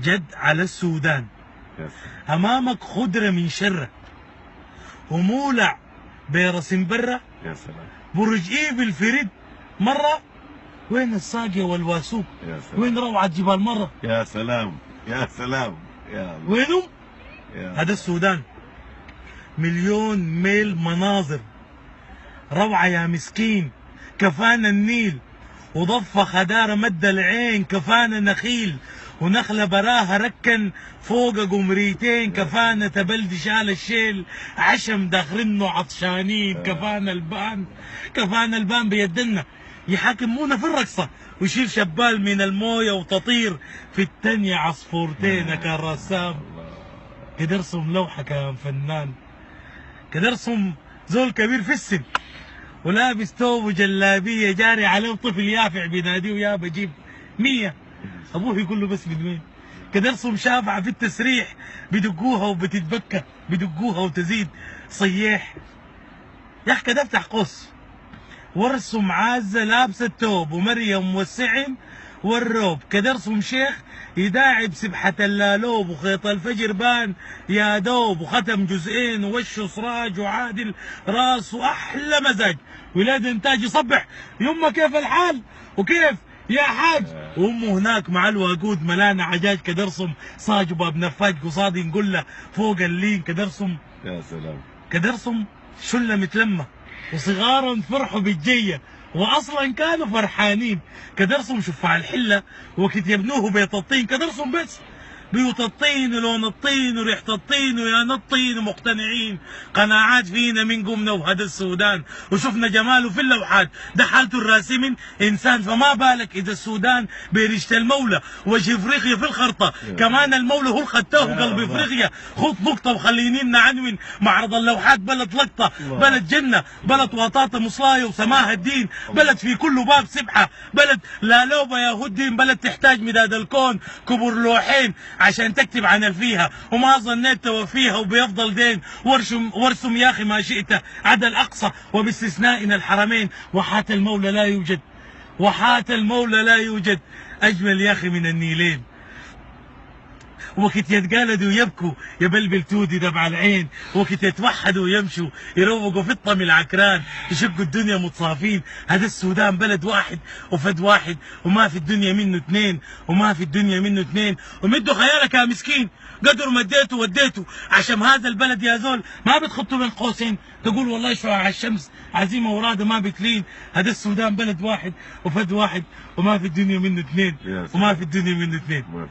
جد على السودان. امامك خضره من شره ومولع بيرس برا. يا سلام. برج ايفل في رد مره. وين الساقيه والواسوق؟ يا سلام. وين روعه جبال مره؟ يا سلام يا سلام يا الله. وينهم؟ يا هذا السودان. مليون ميل مناظر روعه يا مسكين. كفانا النيل وضفه خداره مد العين. كفانا نخيل ونخله براها ركن فوق قمريتين. كفانا تبلد شال الشيل عشم داخلنا عطشانين. كفانا البان. كفانا البان بيدنا يحاكمونا في الرقصه ويشيل شبال من المويه وتطير في التانية عصفورتين. كان رسام كده ارسم لوحه كان فنان. كده ارسم زول كبير في السن ولابس توب وجلابيه جاري عليه طفل يافع بيناديه يا بجيب 100. ابوه يقول له بس من وين؟ كده ارسم شافعه في التسريح بدقوها وبتتبكى بدقوها وتزيد صياح. يا اخي كده افتح قوس وارسم عازه لابسه التوب ومريم والسعم والروب. كده ارسم شيخ يداعب سبحه اللالوب وخيط الفجر بان يا دوب وختم جزئين ووشه سراج وعادل راس واحلى مزاج. ولاد انتاج يصبح يمه كيف الحال وكيف يا حاج. وامه هناك مع الوقود ملانه عجاج. كده ارسم صاج باب نفاج قصادي نقول له فوق اللين. كده ارسم يا سلام. كده ارسم شله متلمه وصغارا فرحوا بالجيه واصلا كانوا فرحانين. كده ارسم شفاع الحله وقت يبنوه بيت الطين. كده ارسم بس بيوت الطين ولون الطين وريحه الطين ويا الطين ومقتنعين قناعات فينا من قمنا وهذا السودان وشفنا جماله في اللوحات. ده حالته الراسم انسان فما بالك اذا السودان بريشه المولى وجه افريقيا في الخرطه. كمان المولى هو الختاه قلب افريقيا. خذ نقطه وخليني نعنون معرض اللوحات. بلد لقطه بلد جنه بلد وطاطا مصلايه وسماها الدين. بلد في كل باب سبحه. بلد لا لوبه يا هدين. بلد تحتاج مداد الكون كبر لوحين عشان تكتب عن فيها وما ظنيت توفيها وبيفضل دين. وارسم يا اخي ما شئت عدا الاقصى وباستثنائنا الحرمين. وحات المولى لا يوجد. وحات المولى لا يوجد اجمل يا اخي من النيلين. وقت يتقالدوا يبكوا يبلبل تودي دمع العين. وقت يتوحدوا ويمشوا يروقوا في الطم العكران. يشقوا الدنيا متصافين. هذا السودان بلد واحد وفد واحد وما في الدنيا منه اثنين. وما في الدنيا منه اثنين. ومدوا خيالك يا مسكين قدر مديته وديته عشان هذا البلد يا زول ما بتخطوا بين قوسين تقول والله شو على الشمس عزيمه وراده ما بتلين. هذا السودان بلد واحد وفد واحد وما في الدنيا منه اثنين. وما في الدنيا منه اثنين.